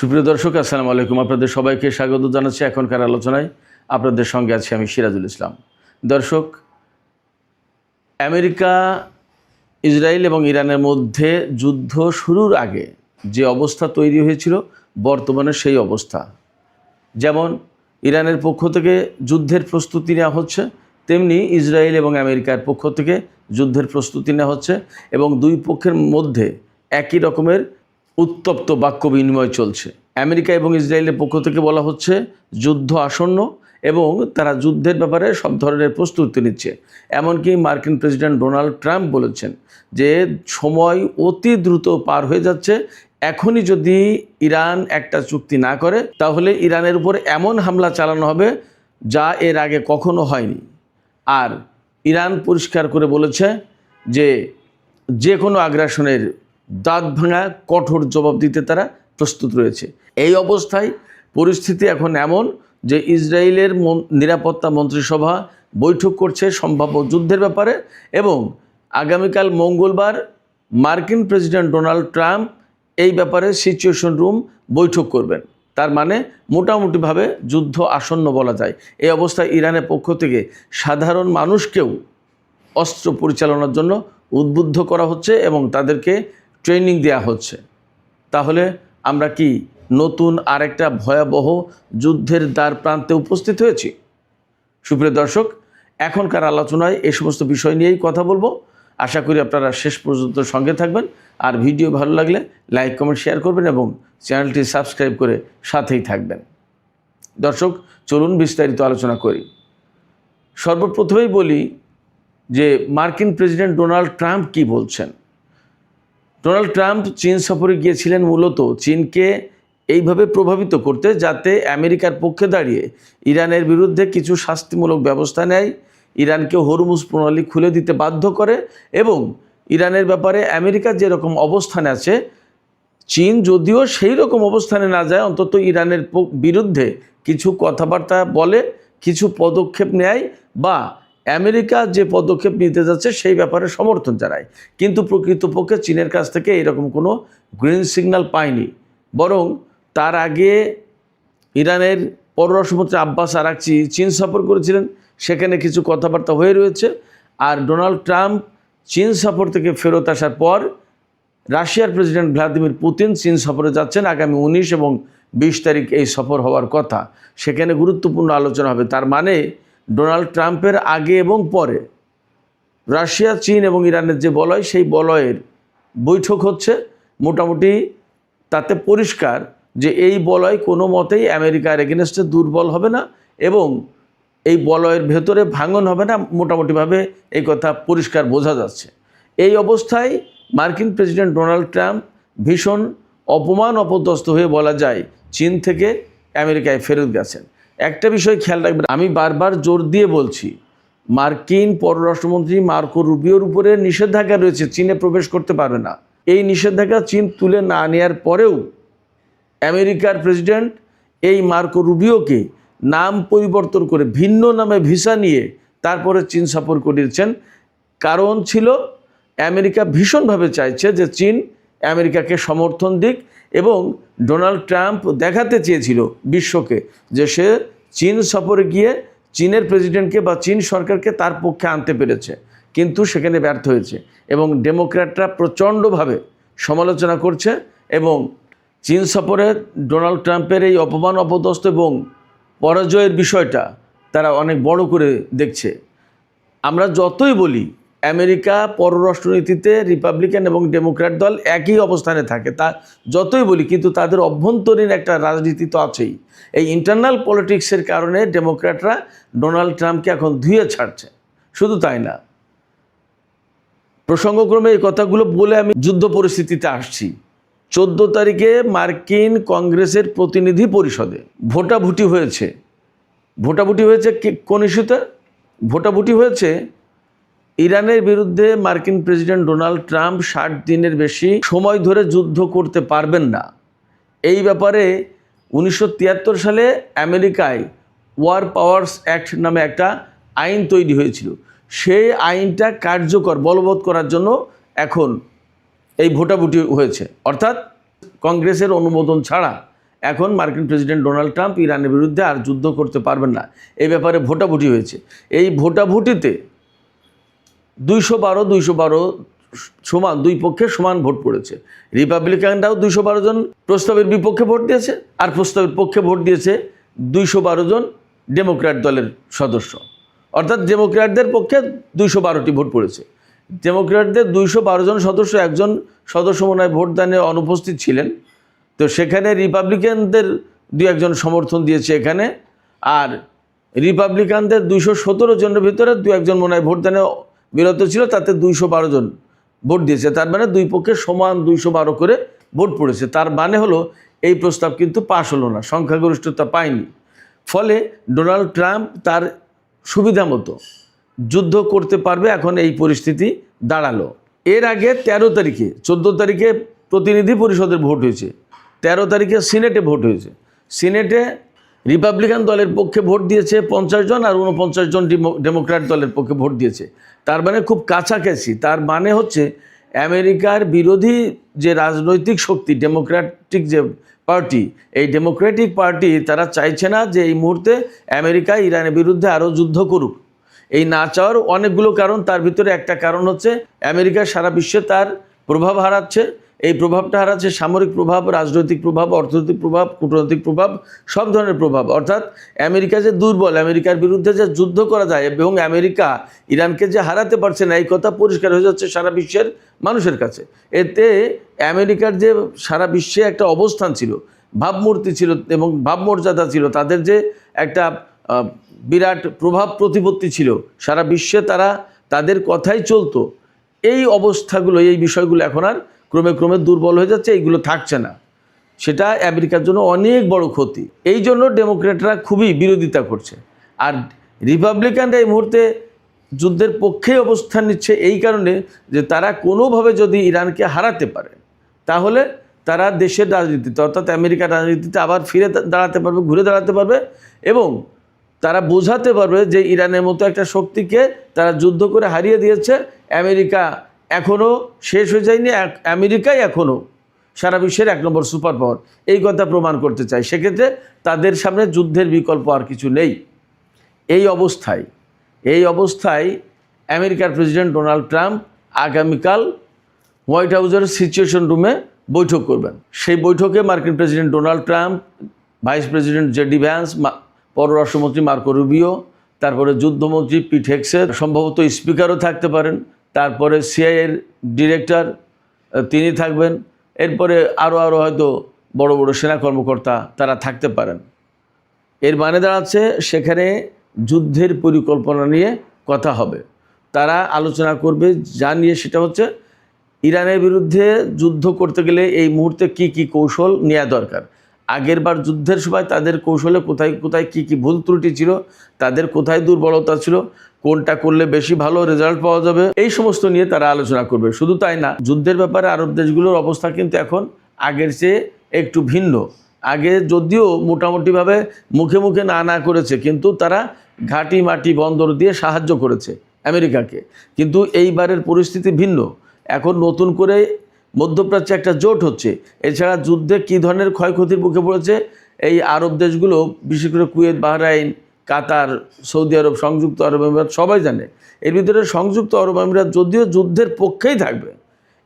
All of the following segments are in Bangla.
সুপ্রিয় দর্শক, আসসালামু আলাইকুম। আপনাদের সবাইকে স্বাগত জানাচ্ছি এখনকার আলোচনায়। আপনাদের সঙ্গে আছি আমি সিরাজুল ইসলাম। দর্শক, আমেরিকা, ইসরায়েল এবং ইরানের মধ্যে যুদ্ধ শুরুর আগে যে অবস্থা তৈরি হয়েছিল, বর্তমানে সেই অবস্থা। যেমন ইরানের পক্ষ থেকে যুদ্ধের প্রস্তুতি নেওয়া হচ্ছে, তেমনি ইসরায়েল এবং আমেরিকার পক্ষ থেকে যুদ্ধের প্রস্তুতি নেওয়া হচ্ছে এবং দুই পক্ষের মধ্যে একই রকমের উত্তপ্ত বাক্য বিনিময় চলছে। আমেরিকা এবং ইসরায়েলের পক্ষ থেকে বলা হচ্ছে যুদ্ধ আসন্ন এবং তারা যুদ্ধের ব্যাপারে সব ধরনের প্রস্তুতি নিচ্ছে। এমনকি মার্কিন প্রেসিডেন্ট ডোনাল্ড ট্রাম্প বলেছেন যে সময় অতি দ্রুত পার হয়ে যাচ্ছে, এখনই যদি ইরান একটা চুক্তি না করে তাহলে ইরানের উপর এমন হামলা চালানো হবে যা এর আগে কখনো হয়নি। আর ইরান পরিষ্কার করে বলেছে যে কোনো আগ্রাসনের দাঁত ভাঙা কঠোর জবাব দিতে তারা প্রস্তুত রয়েছে। এই অবস্থায় পরিস্থিতি এখন এমন যে ইসরায়েলের নিরাপত্তা মন্ত্রিসভা বৈঠক করছে সম্ভাব্য যুদ্ধের ব্যাপারে এবং আগামীকাল মঙ্গলবার মার্কিন প্রেসিডেন্ট ডোনাল্ড ট্রাম্প এই ব্যাপারে সিচুয়েশন রুম বৈঠক করবেন। তার মানে মোটামুটিভাবে যুদ্ধ আসন্ন বলা যায়। এই অবস্থায় ইরানের পক্ষ থেকে সাধারণ মানুষকেও অস্ত্র পরিচালনার জন্য উদ্বুদ্ধ করা হচ্ছে এবং তাদেরকে ট্রেনিং দেওয়া হচ্ছে। তাহলে আমরা কি নতুন আরেকটা ভয়াবহ যুদ্ধের দ্বার প্রান্তে উপস্থিত হয়েছি? সুপ্রিয় দর্শক, এখনকার আলোচনায় এই সমস্ত বিষয় নিয়েই কথা বলবো। আশা করি আপনারা শেষ পর্যন্ত সঙ্গে থাকবেন। আর ভিডিও ভালো লাগলে লাইক, কমেন্ট, শেয়ার করবেন এবং চ্যানেলটি সাবস্ক্রাইব করে সাথেই থাকবেন। দর্শক, চলুন বিস্তারিত আলোচনা করি। সর্বপ্রথমেই বলি যে মার্কিন প্রেসিডেন্ট ডোনাল্ড ট্রাম্প কি বলছেন। ডোনাল্ড ট্রাম্প চীন সফরে গিয়েছিলেন মূলত চীনকে এইভাবে প্রভাবিত করতে যাতে আমেরিকার পক্ষে দাঁড়িয়ে ইরানের বিরুদ্ধে কিছু শাস্তিমূলক ব্যবস্থা নেয়, ইরানকে হরমুজ প্রণালী খুলে দিতে বাধ্য করে এবং ইরানের ব্যাপারে আমেরিকার যেরকম অবস্থানে আছে চীন যদিও সেই রকম অবস্থানে না যায়, অন্তত ইরানের বিরুদ্ধে কিছু কথাবার্তা বলে, কিছু পদক্ষেপ নেয় বা আমেরিকা যে পদক্ষেপ নিতে যাচ্ছে সেই ব্যাপারে সমর্থন জানায়। কিন্তু প্রকৃতপক্ষে চীনের কাছ থেকে এরকম কোনো গ্রিন সিগন্যাল পায়নি। বরং তার আগে ইরানের পররাষ্ট্রমন্ত্রী আব্বাস আরাকচি চীন সফর করেছিলেন, সেখানে কিছু কথাবার্তা হয়ে রয়েছে। আর ডোনাল্ড ট্রাম্প চীন সফর থেকে ফেরত আসার পর রাশিয়ার প্রেসিডেন্ট ভ্লাদিমির পুতিন চীন সফরে যাচ্ছেন। আগামী 19 এবং 20 তারিখ এই সফর হওয়ার কথা। সেখানে গুরুত্বপূর্ণ আলোচনা হবে। তার মানে ডোনাল্ড ট্রাম্পের আগে এবং পরে রাশিয়া, চীন এবং ইরানের যে বলয় সেই বলয়ের বৈঠক হচ্ছে। মোটামুটি তাতে পরিষ্কার যে এই বলয় কোনো মতেই আমেরিকার এগেনস্টে দুর্বল হবে না এবং এই বলয়ের ভেতরে ভাঙন হবে না। মোটামুটিভাবে এই কথা পরিষ্কার বোঝা যাচ্ছে। এই অবস্থায় মার্কিন প্রেসিডেন্ট ডোনাল্ড ট্রাম্প ভীষণ অপদস্থ হয়ে বলা যায় চীন থেকে আমেরিকায় ফেরত গেছেন। একটা বিষয় খেয়াল রাখবেন, আমি বারবার জোর দিয়ে বলছি, মার্কিন পররাষ্ট্রমন্ত্রী মার্কো রুবিওর উপরে নিষেধাজ্ঞা রয়েছে, চীনে প্রবেশ করতে পারবে না। এই নিষেধাজ্ঞা চীন তুলে না নেওয়ার পরেও আমেরিকার প্রেসিডেন্ট এই মার্কো রুবিওকে নাম পরিবর্তন করে ভিন্ন নামে ভিসা নিয়ে তারপরে চীন সফর করিয়েছেন। কারণ ছিল আমেরিকা ভীষণভাবে চাইছে যে চীন আমেরিকাকে সমর্থন দিক এবং ডোনাল্ড ট্রাম্প দেখাতে চেয়েছিল বিশ্বকে যে সে চীন সফরে গিয়ে চীনের প্রেসিডেন্টকে বা চীন সরকারকে তার পক্ষে আনতে পেরেছে, কিন্তু সেখানে ব্যর্থ হয়েছে এবং ডেমোক্র্যাটরা প্রচণ্ডভাবে সমালোচনা করছে এবং চীন সফরে ডোনাল্ড ট্রাম্পের এই অপদস্থ এবং পরাজয়ের বিষয়টা তারা অনেক বড় করে দেখছে। আমরা যতই বলি আমেরিকা পররাষ্ট্রনীতিতে রিপাবলিকান এবং ডেমোক্র্যাট দল একই অবস্থানে থাকে, তা যতই বলি, কিন্তু তাদের অভ্যন্তরীণ একটা রাজনীতি তো আছেই। এই ইন্টারনাল পলিটিক্সের কারণে ডেমোক্র্যাটরা ডোনাল্ড ট্রাম্পকে এখন ধুয়ে ছাড়ছে। শুধু তাই না, প্রসঙ্গক্রমে এই কথাগুলো বলে আমি যুদ্ধ পরিস্থিতিতে আসছি। 14 তারিখে মার্কিন কংগ্রেসের প্রতিনিধি পরিষদে ভোটাভুটি হয়েছে। কোন ইস্যুতে ভোটাভুটি হয়েছে? ইরানের বিরুদ্ধে মার্কিন প্রেসিডেন্ট ডোনাল্ড ট্রাম্প 60 দিনের বেশি সময় ধরে যুদ্ধ করতে পারবেন না। এই ব্যাপারে 1973 সালে আমেরিকায় ওয়ার পাওয়ার্স অ্যাক্ট নামে একটা আইন তৈরি হয়েছিল। সেই আইনটা কার্যকর বলবৎ করার জন্য এখন এই ভোটাভুটি হয়েছে। অর্থাৎ কংগ্রেসের অনুমোদন ছাড়া এখন মার্কিন প্রেসিডেন্ট ডোনাল্ড ট্রাম্প ইরানের বিরুদ্ধে আর যুদ্ধ করতে পারবেন না। এই ব্যাপারে ভোটাভুটি হয়েছে। এই ভোটাভুটিতে 212 সমান, দুই পক্ষে সমান ভোট পড়েছে। রিপাবলিকানরাও 212 জন প্রস্তাবের বিপক্ষে ভোট দিয়েছে, আর প্রস্তাবের পক্ষে ভোট দিয়েছে 212 জন ডেমোক্র্যাট দলের সদস্য। অর্থাৎ ডেমোক্র্যাটদের পক্ষে 212টি ভোট পড়েছে। ডেমোক্র্যাটদের 212 জন সদস্য, একজন সদস্য মনে হয় ভোটদানে অনুপস্থিত ছিলেন, তো সেখানে রিপাবলিকানদের 2-1 সমর্থন দিয়েছে এখানে। আর রিপাবলিকানদের 217 জনের ভিতরে 2-1 মনে হয় ভোটদানে বিরত ছিল, তাতে 212 জন ভোট দিয়েছে। তার মানে দুই পক্ষে সমান 212 করে ভোট পড়েছে। তার মানে হলো এই প্রস্তাব কিন্তু পাশ হলো না, সংখ্যাগরিষ্ঠতা পায়নি। ফলে ডোনাল্ড ট্রাম্প তার সুবিধা মতো যুদ্ধ করতে পারবে, এখন এই পরিস্থিতি দাঁড়ালো। এর আগে 13 তারিখে, 14 তারিখে প্রতিনিধি পরিষদের ভোট হয়েছে, 13 তারিখে সিনেটে ভোট হয়েছে। সিনেটে রিপাবলিকান দলের পক্ষে ভোট দিয়েছে 50 জন, আর 49 জন ডেমোক্র্যাট দলের পক্ষে ভোট দিয়েছে। তার মানে খুব কাছাকাছি। তার মানে হচ্ছে আমেরিকার বিরোধী যে রাজনৈতিক শক্তি ডেমোক্রেটিক যে পার্টি, এই ডেমোক্রেটিক পার্টি তারা চাইছে না যে এই মুহূর্তে আমেরিকা ইরানের বিরুদ্ধে আরও যুদ্ধ করুক। এই না চাওয়ার অনেকগুলো কারণ, তার ভিতরে একটা কারণ হচ্ছে আমেরিকা সারা বিশ্বে তার প্রভাব হারাচ্ছে। এই প্রভাবটা হারাচ্ছে সামরিক প্রভাব, রাজনৈতিক প্রভাব, অর্থনৈতিক প্রভাব, কূটনৈতিক প্রভাব, সব ধরনের প্রভাব। অর্থাৎ আমেরিকা যে দুর্বল, আমেরিকার বিরুদ্ধে যে যুদ্ধ করা যায় এবং আমেরিকা ইরানকে যে হারাতে পারছে না, এই কথা পরিষ্কার হয়ে যাচ্ছে সারা বিশ্বের মানুষের কাছে। এতে আমেরিকার যে সারা বিশ্বে একটা অবস্থান ছিল, ভাবমূর্তি ছিল এবং ভাবমর্যাদা ছিল, তাদের যে একটা বিরাট প্রভাব প্রতিপত্তি ছিল সারা বিশ্বে, তারা তাদের কথাই চলতো, এই অবস্থাগুলো, এই বিষয়গুলো এখন আর ক্রমে ক্রমে দুর্বল হয়ে যাচ্ছে, এইগুলো থাকছে না। সেটা আমেরিকার জন্য অনেক বড় ক্ষতি। এই জন্য ডেমোক্র্যাটরা খুবই বিরোধিতা করছে। আর রিপাবলিকানরা এই মুহূর্তে যুদ্ধের পক্ষে অবস্থান নিচ্ছে এই কারণে যে তারা কোনোভাবে যদি ইরানকে হারাতে পারে, তাহলে তারা দেশের রাজনীতিতে, অর্থাৎ আমেরিকার রাজনীতিতে আবার ফিরে দাঁড়াতে পারবে, ঘুরে দাঁড়াতে পারবে, এবং তারা বোঝাতে পারবে যে ইরানের মতো একটা শক্তিকে তারা যুদ্ধ করে হারিয়ে দিয়েছে। আমেরিকা এখনও শেষ হয়ে যায়নি, আমেরিকাই এখনও সারা বিশ্বের 1 নম্বর সুপার পাওয়ার, এই কথা প্রমাণ করতে চায়। সেক্ষেত্রে তাদের সামনে যুদ্ধের বিকল্প আর কিছু নেই। এই অবস্থায় আমেরিকার প্রেসিডেন্ট ডোনাল্ড ট্রাম্প আগামীকাল হোয়াইট হাউসের সিচুয়েশন রুমে বৈঠক করবেন। সেই বৈঠকে মার্কিন president Donald Trump, vice president JD Vance, পররাষ্ট্রমন্ত্রী মার্কো রুবিও, তারপরে যুদ্ধমন্ত্রী পিট হেগসেট, সম্ভবত স্পিকারও থাকতে পারেন, তারপরে সিআইএর ডিরেক্টর তিনি থাকবেন, এরপরে আরও হয়তো বড় বড় সেনা কর্মকর্তা তারা থাকতে পারেন। এর মানে দাঁড়াচ্ছে সেখানে যুদ্ধের পরিকল্পনা নিয়ে কথা হবে। তারা আলোচনা করবে, যা নিয়ে সেটা হচ্ছে ইরানের বিরুদ্ধে যুদ্ধ করতে গেলে এই মুহূর্তে কি কি কৌশল নেওয়া দরকার। আগেরবার যুদ্ধের সময় তাদের কৌশলে কোথায় কি ভুল ত্রুটি ছিল, তাদের কোথায় দুর্বলতা ছিল, কোনটা করলে বেশি ভালো রেজাল্ট পাওয়া যাবে, এই সমস্ত নিয়ে তারা আলোচনা করবে। শুধু তাই না, যুদ্ধের ব্যাপারে আরব দেশগুলোর অবস্থা কিন্তু এখন আগের চেয়ে একটু ভিন্ন। আগে যদিও মোটামুটিভাবে মুখে মুখে না করেছে, কিন্তু তারা ঘাঁটি মাটি বন্দর দিয়ে সাহায্য করেছে আমেরিকাকে। কিন্তু এইবারের পরিস্থিতি ভিন্ন। এখন নতুন করে মধ্যপ্রাচ্যে একটা জোট হচ্ছে। এছাড়া যুদ্ধে কী ধরনের ক্ষয়ক্ষতির মুখে পড়েছে এই আরব দেশগুলো, বিশেষ করে কুয়েত, বাহরাইন, কাতার, সৌদি আরব, সংযুক্ত আরব আমিরাত সবাই জানে। এর ভিতরে সংযুক্ত আরব আমিরাত যদিও যুদ্ধের পক্ষেই থাকবে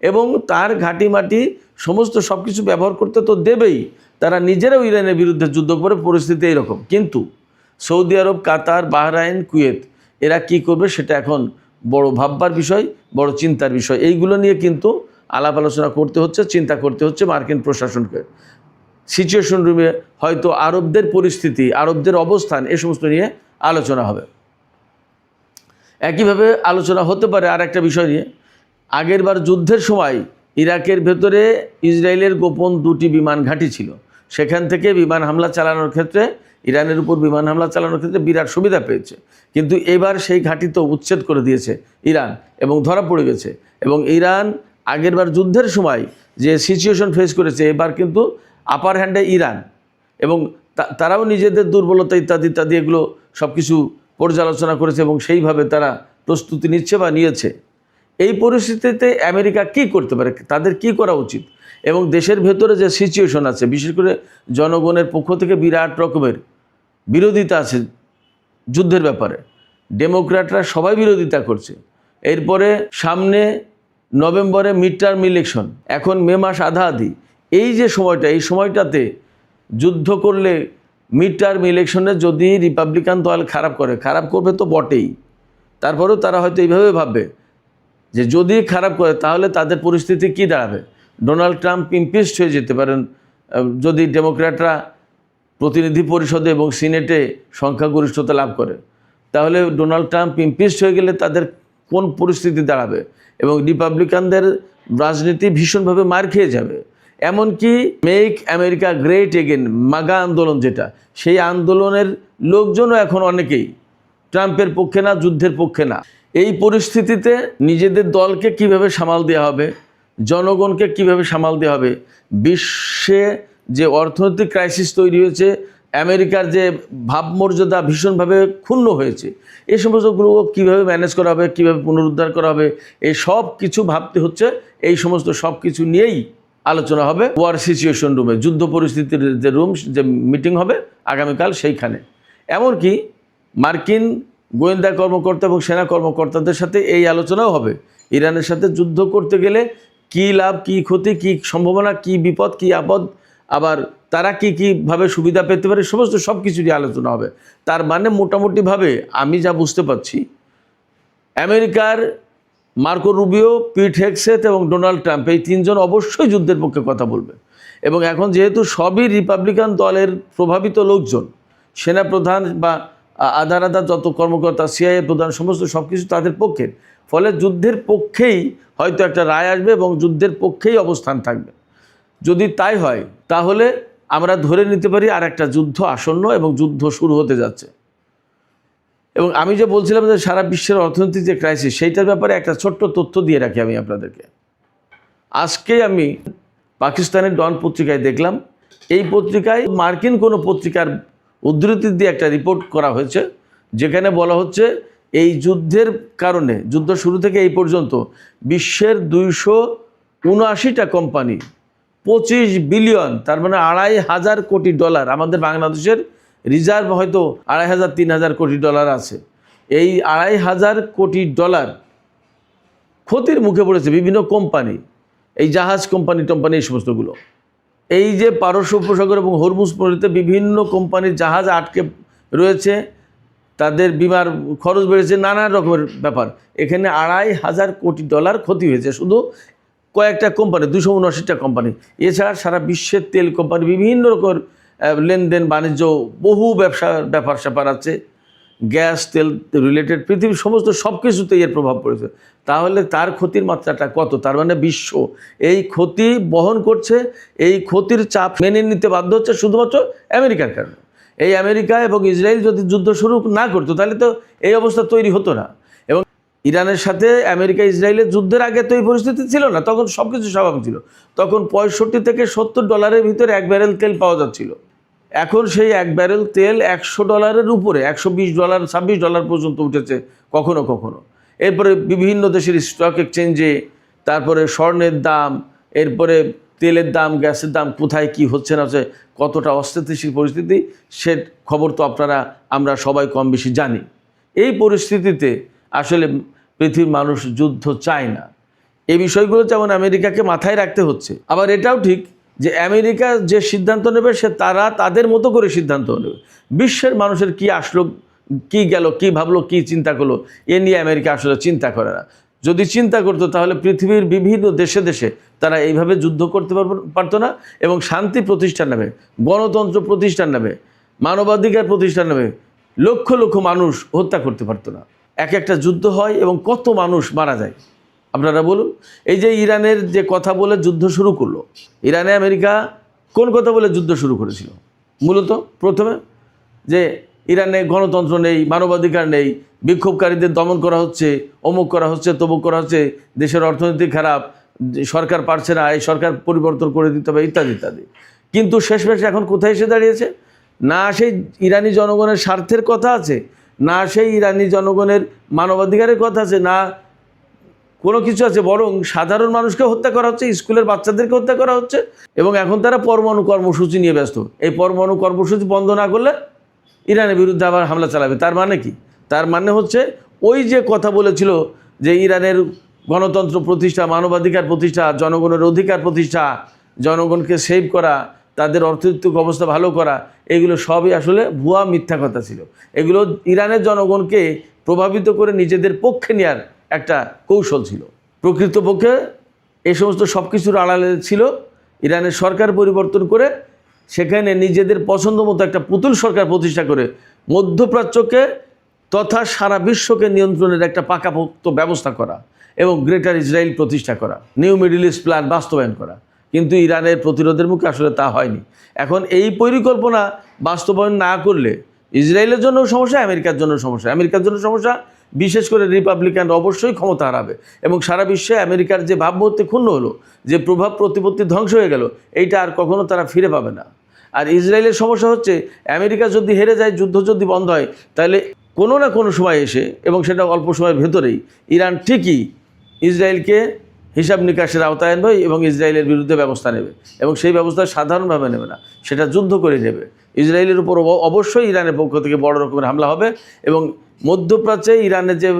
এবং তার ঘাঁটি মাটি সমস্ত সব কিছু ব্যবহার করতে তো দেবেই, তারা নিজেরাও ইরানের বিরুদ্ধে যুদ্ধ করে, পরিস্থিতি এইরকম। কিন্তু সৌদি আরব, কাতার, বাহরাইন, কুয়েত এরা কি করবে সেটা এখন বড় ভাববার বিষয়, বড় চিন্তার বিষয়। এইগুলো নিয়ে কিন্তু আলাপ আলোচনা করতে হচ্ছে, চিন্তা করতে হচ্ছে মার্কিন প্রশাসনকে। সিচুয়েশন রুমে হয়তো আরবদের পরিস্থিতি, আরবদের অবস্থান, এ সমস্ত নিয়ে আলোচনা হবে। একইভাবে আলোচনা হতে পারে আর একটা বিষয় নিয়ে। আগেরবার যুদ্ধের সময় ইরাকের ভেতরে ইসরায়েলের গোপন 2টি বিমান ঘাঁটি ছিল, সেখান থেকে বিমান হামলা চালানোর ক্ষেত্রে, ইরানের উপর বিমান হামলা চালানোর ক্ষেত্রে বিরাট সুবিধা পেয়েছে। কিন্তু এবার সেই ঘাঁটি তো উচ্ছেদ করে দিয়েছে ইরান এবং ধরা পড়ে গেছে। এবং ইরান আগেরবার যুদ্ধের সময় যে সিচুয়েশন ফেস করেছে, এবার কিন্তু আপার হ্যান্ডে ইরান, এবং তারাও নিজেদের দুর্বলতা ইত্যাদি এগুলো সব কিছু পর্যালোচনা করেছে এবং সেইভাবে তারা প্রস্তুতি নিচ্ছে বা নিয়েছে। এই পরিস্থিতিতে আমেরিকা কি করতে পারে, তাদের কি করা উচিত? এবং দেশের ভেতরে যে সিচুয়েশন আছে, বিশেষ করে জনগণের পক্ষ থেকে বিরাট রকমের বিরোধিতা আছে যুদ্ধের ব্যাপারে। ডেমোক্র্যাটরা সবাই বিরোধিতা করছে। এরপরে সামনে নভেম্বরে মিড টার্ম ইলেকশন, এখন মে মাস আধা আধি। এই যে সময়টা, এই সময়টাতে যুদ্ধ করলে মিড টার্ম ইলেকশনে যদি রিপাবলিকান দল খারাপ করবে তো বটেই, তারপরেও তারা হয়তো এইভাবে ভাববে যে যদি খারাপ করে তাহলে তাদের পরিস্থিতি কী দাঁড়াবে। ডোনাল্ড ট্রাম্প ইমপিচড হয়ে যেতে পারেন যদি ডেমোক্র্যাটরা প্রতিনিধি পরিষদে এবং সিনেটে সংখ্যাগরিষ্ঠতা লাভ করে। তাহলে ডোনাল্ড ট্রাম্প ইমপিচড হয়ে গেলে তাদের কোন পরিস্থিতি দাঁড়াবে, এবং রিপাবলিকানদের রাজনীতি ভীষণভাবে মার খেয়ে যাবে। এমনকি মেক আমেরিকা গ্রেট এগেন, মাগা আন্দোলন যেটা, সেই আন্দোলনের লোকজনও এখন অনেকেই ট্রাম্পের পক্ষে না, যুদ্ধের পক্ষে না। এই পরিস্থিতিতে নিজেদের দলকে কিভাবে সামাল দেওয়া হবে, জনগণকে কিভাবে সামাল দেওয়া হবে, বিশ্বে যে অর্থনৈতিক ক্রাইসিস তৈরি হয়েছে, আমেরিকার যে ভাবমর্যাদা ভীষণভাবে ক্ষুণ্ণ হয়েছে, এই সমস্তগুলো কীভাবে ম্যানেজ করা হবে, কীভাবে পুনরুদ্ধার করা হবে, এই সব কিছু ভাবতে হচ্ছে। এই সমস্ত সব কিছু নিয়েই আলোচনা হবে ওয়ার সিচুয়েশন রুমে, যুদ্ধ পরিস্থিতির যে রুম, যে মিটিং হবে আগামীকাল সেইখানে। এমনকি মার্কিন গোয়েন্দা কর্মকর্তা এবং সেনা কর্মকর্তাদের সাথে এই আলোচনাও হবে। ইরানের সাথে যুদ্ধ করতে গেলে কী লাভ, কী ক্ষতি, কী সম্ভাবনা, কী বিপদ, কী আপদ, আবার তারা কীভাবে সুবিধা পেতে পারে, সমস্ত সব কিছু নিয়ে আলোচনা হবে। তার মানে মোটামুটিভাবে আমি যা বুঝতে পারছি, আমেরিকার মার্কো রুবিও, পিট হেগসেথ এবং ডোনাল্ড ট্রাম্প, এই তিনজন অবশ্যই যুদ্ধের পক্ষে কথা বলবে। এবং এখন যেহেতু সবই রিপাবলিকান দলের প্রভাবিত লোকজন, সেনাপ্রধান বা আধা যত কর্মকর্তা, সিআইএ প্রধান, সমস্ত সব কিছু তাদের পক্ষের, ফলে যুদ্ধের পক্ষেই হয়তো একটা রায় আসবে এবং যুদ্ধের পক্ষেই অবস্থান থাকবে। যদি তাই হয় তাহলে আমরা ধরে নিতে পারি আর একটা যুদ্ধ আসন্ন এবং যুদ্ধ শুরু হতে যাচ্ছে। এবং আমি যে বলছিলাম যে সারা বিশ্বের অর্থনৈতিক যে ক্রাইসিস, সেইটার ব্যাপারে একটা ছোট্ট তথ্য দিয়ে রাখি আমি আপনাদেরকে। আজকে আমি পাকিস্তানের ডন পত্রিকায় দেখলাম, এই পত্রিকায় মার্কিন কোনো পত্রিকার উদ্ধৃতি দিয়ে একটা রিপোর্ট করা হয়েছে, যেখানে বলা হচ্ছে এই যুদ্ধের কারণে, যুদ্ধ শুরু থেকে এই পর্যন্ত বিশ্বের 279টা কোম্পানি 25 বিলিয়ন, তার মানে 2,500 কোটি ডলার, আমাদের বাংলাদেশের রিজার্ভ হয়তো 2,500-3,000 কোটি ডলার আছে, এই 2,500 কোটি ডলার ক্ষতির মুখে পড়েছে বিভিন্ন কোম্পানি, এই জাহাজ কোম্পানি এই সমস্তগুলো। এই যে পারস্য উপসাগর এবং হরমুজ প্রণীতে বিভিন্ন কোম্পানির জাহাজ আটকে রয়েছে, তাদের বিমার খরচ বেড়েছে, নানা রকমের ব্যাপার। এখানে 2,500 কোটি ডলার ক্ষতি হয়েছে শুধু কয়েকটা কোম্পানি, 279টা কোম্পানি। এছাড়া সারা বিশ্বের তেল কোম্পানি, বিভিন্ন রকমের লেনদেন বাণিজ্য, বহু ব্যাপার স্যাপার আছে, গ্যাস তেল রিলেটেড, পৃথিবীর সমস্ত সব কিছুতেই এর প্রভাব পড়েছে। তাহলে তার ক্ষতির মাত্রাটা কত? তার মানে বিশ্ব এই ক্ষতি বহন করছে, এই ক্ষতির চাপ মেনে নিতে বাধ্য হচ্ছে শুধুমাত্র আমেরিকার কারণে। এই আমেরিকা এবং ইসরায়েল যদি যুদ্ধ শুরু না করতো তাহলে তো এই অবস্থা তৈরি হতো না। এবং ইরানের সাথে আমেরিকা ইসরায়েলের যুদ্ধের আগে তো এই পরিস্থিতি ছিল না, তখন সব কিছু স্বাভাবিক ছিল। তখন 65 থেকে 70 ডলারের ভিতরে 1 ব্যারেল তেল পাওয়া যাচ্ছিল। এখন সেই 1 ব্যারেল তেল 100 ডলারের উপরে, 120 ডলার, 26 ডলার পর্যন্ত উঠেছে কখনো কখনো। এরপরে বিভিন্ন দেশের স্টক এক্সচেঞ্জে, তারপরে স্বর্ণের দাম, এরপরে তেলের দাম, গ্যাসের দাম, কোথায় কি হচ্ছে না হচ্ছে, কতটা অস্থিতিশীল পরিস্থিতি, সে খবর তো আমরা সবাই কম বেশি জানি। এই পরিস্থিতিতে আসলে পৃথিবীর মানুষ যুদ্ধ চায় না। এই বিষয়গুলো যেমন আমেরিকাকে মাথায় রাখতে হচ্ছে, আবার এটাও ঠিক যে আমেরিকা যে সিদ্ধান্ত নেবে সে তাদের মতো করে সিদ্ধান্ত নেবে। বিশ্বের মানুষের কি আসলো, কি গেল, কি ভাবলো, কি চিন্তা করলো, এ নিয়ে আমেরিকা আসলে চিন্তা করে না। যদি চিন্তা করতো তাহলে পৃথিবীর বিভিন্ন দেশে দেশে তারা এইভাবে যুদ্ধ করতে পারতো না, এবং শান্তি প্রতিষ্ঠান নেবে, গণতন্ত্র প্রতিষ্ঠান নেবে, মানবাধিকার প্রতিষ্ঠান নেবে, লক্ষ লক্ষ মানুষ হত্যা করতে পারতো না। একটা যুদ্ধ হয় এবং কত মানুষ মারা যায় আপনারা বলুন। এই যে ইরানের যে কথা বলে যুদ্ধ শুরু করলো, ইরানে আমেরিকা কোন কথা বলে যুদ্ধ শুরু করেছিল? মূলত প্রথমে যে ইরানে গণতন্ত্র নেই, মানবাধিকার নেই, বিক্ষোভকারীদের দমন করা হচ্ছে, অমুক করা হচ্ছে, তমুক করা হচ্ছে, দেশের অর্থনীতি খারাপ, সরকার পারছে না, এই সরকার পরিবর্তন করে দিতে হবে, ইত্যাদি ইত্যাদি। কিন্তু শেষমেশ এখন কোথায় এসে দাঁড়িয়েছে? না সেই ইরানি জনগণের স্বার্থের কথা আছে, না সেই ইরানি জনগণের মানবাধিকারের কথা আছে, না কোনো কিছু আছে, বরং সাধারণ মানুষকে হত্যা করা হচ্ছে, স্কুলের বাচ্চাদেরকে হত্যা করা হচ্ছে। এবং এখন তারা পরমাণু কর্মসূচি নিয়ে ব্যস্ত। এই পরমাণু কর্মসূচি বন্ধ না করলে ইরানের বিরুদ্ধে আবার হামলা চালাবে। তার মানে কি? তার মানে হচ্ছে ওই যে কথা বলেছিল যে ইরানের গণতন্ত্র প্রতিষ্ঠা, মানবাধিকার প্রতিষ্ঠা, জনগণের অধিকার প্রতিষ্ঠা, জনগণকে সেভ করা, তাদের অর্থনৈতিক অবস্থা ভালো করা, এগুলো সবই আসলে ভুয়া মিথ্যা কথা ছিল। এগুলো ইরানের জনগণকে প্রভাবিত করে নিজেদের পক্ষে নেওয়ার একটা কৌশল ছিল। প্রকৃতপক্ষে এই সমস্ত সব কিছুর আড়ালে ছিল ইরানের সরকার পরিবর্তন করে সেখানে নিজেদের পছন্দ মতো একটা পুতুল সরকার প্রতিষ্ঠা করে মধ্যপ্রাচ্যকে তথা সারা বিশ্বকে নিয়ন্ত্রণের একটা পাকাপোক্ত ব্যবস্থা করা এবং গ্রেটার ইসরায়েল প্রতিষ্ঠা করা, নিউ মিডল ইস্ট প্ল্যান বাস্তবায়ন করা। কিন্তু ইরানের প্রতিরোধের মুখে আসলে তা হয়নি। এখন এই পরিকল্পনা বাস্তবায়ন না করলে ইসরায়েলের জন্য সমস্যা, আমেরিকার জন্য সমস্যা। আমেরিকার জন্য সমস্যা, বিশেষ করে রিপাবলিকানরা অবশ্যই ক্ষমতা হারাবে এবং সারা বিশ্বে আমেরিকার যে ভাবমূর্তি ক্ষুণ্ণ হলো, যে প্রভাব প্রতিপত্তি ধ্বংস হয়ে গেল, এইটা আর কখনো তারা ফিরে পাবে না। আর ইসরায়েলের সমস্যা হচ্ছে আমেরিকা যদি হেরে যায়, যুদ্ধ যদি বন্ধ হয়, তাহলে কোনো না কোনো সময় এসে, এবং সেটা অল্প সময়ের ভেতরেই, ইরান ঠিকই ইসরায়েলকে হিসাব নিকাশের আওতায় আনবে এবং ইসরায়েলের বিরুদ্ধে ব্যবস্থা নেবে। এবং সেই ব্যবস্থা সাধারণভাবে নেবে না, সেটা যুদ্ধ করে নেবে। ইসরায়েলের উপর অবশ্যই ইরানের পক্ষ থেকে বড় রকমের হামলা হবে এবং মধ্যপ্রাচ্যে ইরানের যে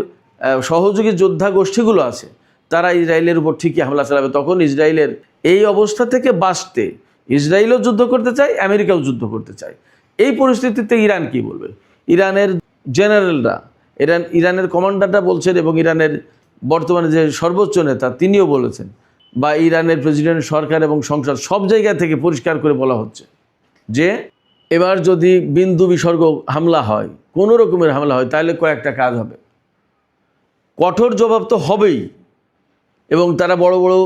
সহযোগী যোদ্ধা গোষ্ঠীগুলো আছে তারা ইসরায়েলের উপর ঠিকই হামলা চালাবে। তখন ইসরায়েলের এই অবস্থা থেকে বাঁচতে ইসরায়েলও যুদ্ধ করতে চায়, আমেরিকাও যুদ্ধ করতে চায়। এই পরিস্থিতিতে ইরান কি বলবে? ইরানের জেনারেলরা, ইরানের কমান্ডাররা বলছেন এবং ইরানের বর্তমানে যে সর্বোচ্চ নেতা তিনিও বলেছেন, বা ইরানের প্রেসিডেন্ট, সরকার এবং সংসদ সব জায়গা থেকে পরিষ্কার করে বলা হচ্ছে যে এবার যদি বিন্দু বিসর্গ হামলা হয়, কোনো রকমের হামলা হয়, তাহলে কয়েকটা কাজ হবে। কঠোর জবাব তো হবেই, এবং তারা বড় বড়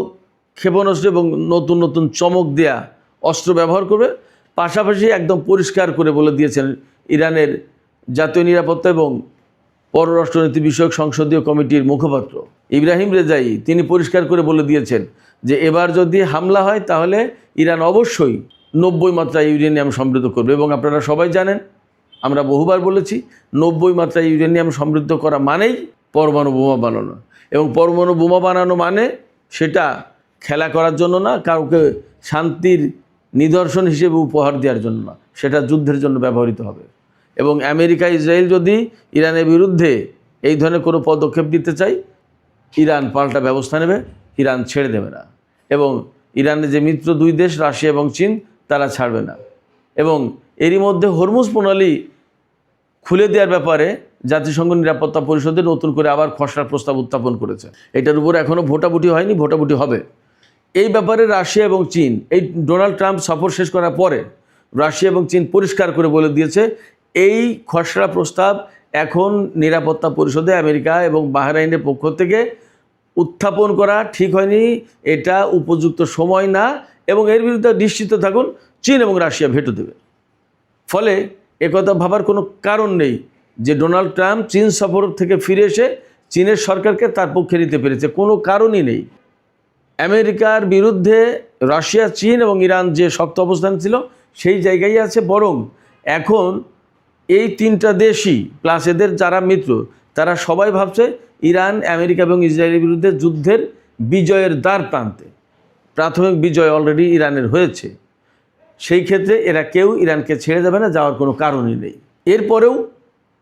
ক্ষেপণাস্ত্র এবং নতুন নতুন চমক দেয়া অস্ত্র ব্যবহার করবে। পাশাপাশি একদম পরিষ্কার করে বলে দিয়েছেন ইরানের জাতীয় নিরাপত্তা এবং পররাষ্ট্রনীতি বিষয়ক সংসদীয় কমিটির মুখপাত্র ইব্রাহিম রেজাই, তিনি পরিষ্কার করে বলে দিয়েছেন যে এবার যদি হামলা হয় তাহলে ইরান অবশ্যই 90 মাত্রা ইউরেনিয়াম সমৃদ্ধ করবে। এবং আপনারা সবাই জানেন, আমরা বহুবার বলেছি, 90 মাত্রা ইউরেনিয়াম সমৃদ্ধ করা মানেই পরমাণু বোমা বানানো। এবং পরমাণু বোমা বানানো মানে সেটা খেলা করার জন্য না, কাউকে শান্তির নিদর্শন হিসেবে উপহার দেওয়ার জন্য না, সেটা যুদ্ধের জন্য ব্যবহৃত হবে। এবং আমেরিকা, ইসরায়েল যদি ইরানের বিরুদ্ধে এই ধরনের কোনো পদক্ষেপ দিতে চায়, ইরান পাল্টা ব্যবস্থা নেবে, ইরান ছেড়ে দেবে না। এবং ইরানের যে মিত্র দুই দেশ রাশিয়া এবং চীন, তারা ছাড়বে না। এবং এরই মধ্যে হরমুজ প্রণালী খুলে দেওয়ার ব্যাপারে জাতিসংঘ নিরাপত্তা পরিষদে নতুন করে আবার খসড়ার প্রস্তাব উত্থাপন করেছে। এটার উপর এখনও ভোটাভুটি হয়নি, ভোটাভুটি হবে। এই ব্যাপারে রাশিয়া এবং চীন, এই ডোনাল্ড ট্রাম্প সফর শেষ করার পরে রাশিয়া এবং চীন পরিষ্কার করে বলে দিয়েছে এই খসড়া প্রস্তাব এখন নিরাপত্তা পরিষদে আমেরিকা এবং বাহরাইনের পক্ষ থেকে উত্থাপন করা ঠিক হয়নি, এটা উপযুক্ত সময় না, এবং এর বিরুদ্ধে নিশ্চিত থাকুন চীন এবং রাশিয়া ভেটো দেবে। ফলে একথা ভাবার কোনো কারণ নেই যে ডোনাল্ড ট্রাম্প চীন সফর থেকে ফিরে এসে চীনের সরকারকে তার পক্ষে নিতে পেরেছে, কোনো কারণই নেই। আমেরিকার বিরুদ্ধে রাশিয়া, চীন এবং ইরান যে শক্ত অবস্থান ছিল সেই জায়গায় আছে। বরং এখন এই তিনটা দেশই প্লাস এদের যারা মিত্র, তারা সবাই ভাবছে ইরান, আমেরিকা এবং ইসরায়েলের বিরুদ্ধে যুদ্ধের বিজয়ের দ্বার প্রান্তে। প্রাথমিক বিজয় অলরেডি ইরানের হয়েছে, সেই ক্ষেত্রে এরা কেউ ইরানকে ছেড়ে যাবে না, যাওয়ার কোনো কারণই নেই। এরপরেও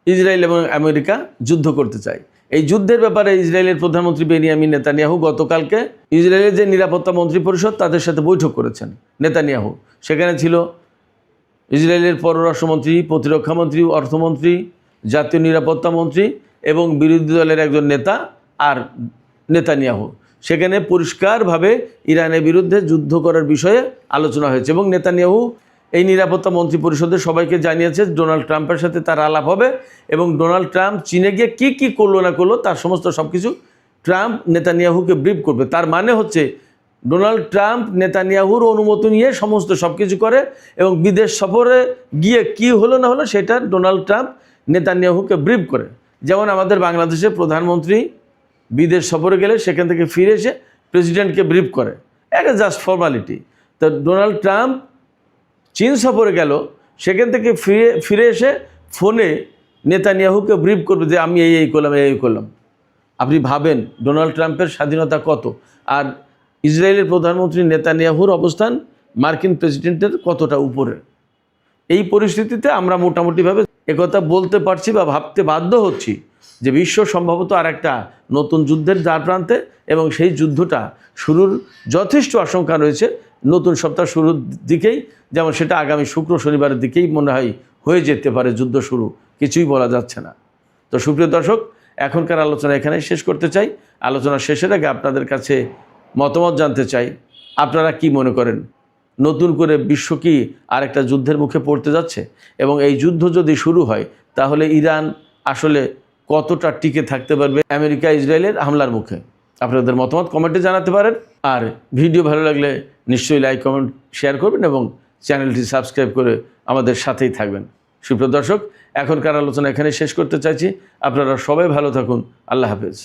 ইসরায়েল এবং আমেরিকা যুদ্ধ করতে চায়। এই যুদ্ধের ব্যাপারে ইসরায়েলের প্রধানমন্ত্রী বেনিয়ামিন নেতানিয়াহু গতকালকে ইসরায়েলের যে নিরাপত্তা মন্ত্রী পরিষদ তাদের সাথে বৈঠক করেছেন নেতানিয়াহু। সেখানে ছিল ইসরায়েলের পররাষ্ট্রমন্ত্রী, প্রতিরক্ষামন্ত্রী, অর্থমন্ত্রী, জাতীয় নিরাপত্তা মন্ত্রী এবং বিরোধী দলের একজন নেতা আর নেতানিয়াহু। সেখানে পরিষ্কারভাবে ইরানের বিরুদ্ধে যুদ্ধ করার বিষয়ে আলোচনা হয়েছে এবং নেতানিয়াহু এই নিরাপত্তা মন্ত্রী পরিষদের সবাইকে জানিয়েছে ডোনাল্ড ট্রাম্পের সাথে তার আলাপ হবে এবং ডোনাল্ড ট্রাম্প চীনে গিয়ে কী করলো না করলো তার সমস্ত সব কিছু ট্রাম্প নেতানিয়াহুকে ব্রিফ করবে। তার মানে হচ্ছে ডোনাল্ড ট্রাম্প নেতানিয়াহুর অনুমতি নিয়ে সমস্ত সব কিছু করে এবং বিদেশ সফরে গিয়ে কি হলো না হলো সেটা ডোনাল্ড ট্রাম্প নেতানিয়াহুকে ব্রিফ করে। যেমন আমাদের বাংলাদেশের প্রধানমন্ত্রী বিদেশ সফরে গেলে সেখান থেকে ফিরে এসে প্রেসিডেন্টকে ব্রিফ করে, এটা জাস্ট ফর্মালিটি। তো ডোনাল্ড ট্রাম্প চীন সফরে গেল, সেখান থেকে ফিরে এসে ফোনে নেতানিয়াহুকে ব্রিফ করবে যে আমি এই করলাম, এই করলাম। আপনি ভাবেন ডোনাল্ড ট্রাম্পের স্বাধীনতা কত, আর ইসরায়েলের প্রধানমন্ত্রী নেতানিয়াহুর অবস্থান মার্কিন প্রেসিডেন্টের কতটা উপরে। এই পরিস্থিতিতে আমরা মোটামুটিভাবে একথা বলতে পারছি বা ভাবতে বাধ্য হচ্ছি যে বিশ্ব সম্ভবত আর একটা নতুন যুদ্ধের দ্বার প্রান্তে, এবং সেই যুদ্ধটা শুরুর যথেষ্ট আশঙ্কা রয়েছে নতুন সপ্তাহ শুরুর দিকেই, যেমন সেটা আগামী শুক্র শনিবারের দিকেই মনে হয় হয়ে যেতে পারে যুদ্ধ শুরু, কিছুই বলা যাচ্ছে না। তো সুপ্রিয় দর্শক, এখনকার আলোচনা এখানেই শেষ করতে চাই। আলোচনা শেষের আগে আপনাদের কাছে মতামত জানতে চাই, আপনারা কি মনে করেন নতুন করে বিশ্ব কি আরেকটা যুদ্ধের মুখে পড়তে যাচ্ছে? এবং এই যুদ্ধ যদি শুরু হয় তাহলে ইরান আসলে কতটা টিকে থাকতে পারবে আমেরিকা ইসরায়েলের হামলার মুখে? আপনাদের মতামত কমেন্টে জানাতে পারেন। আর ভিডিও ভালো লাগলে নিশ্চয়ই লাইক কমেন্ট শেয়ার করবেন এবং চ্যানেলটি সাবস্ক্রাইব করে আমাদের সাথেই থাকবেন। সুপ্রিয় দর্শক, এখনকার আলোচনা এখানে শেষ করতে চাইছি। আপনারা সবাই ভালো থাকুন। আল্লাহ হাফেজ।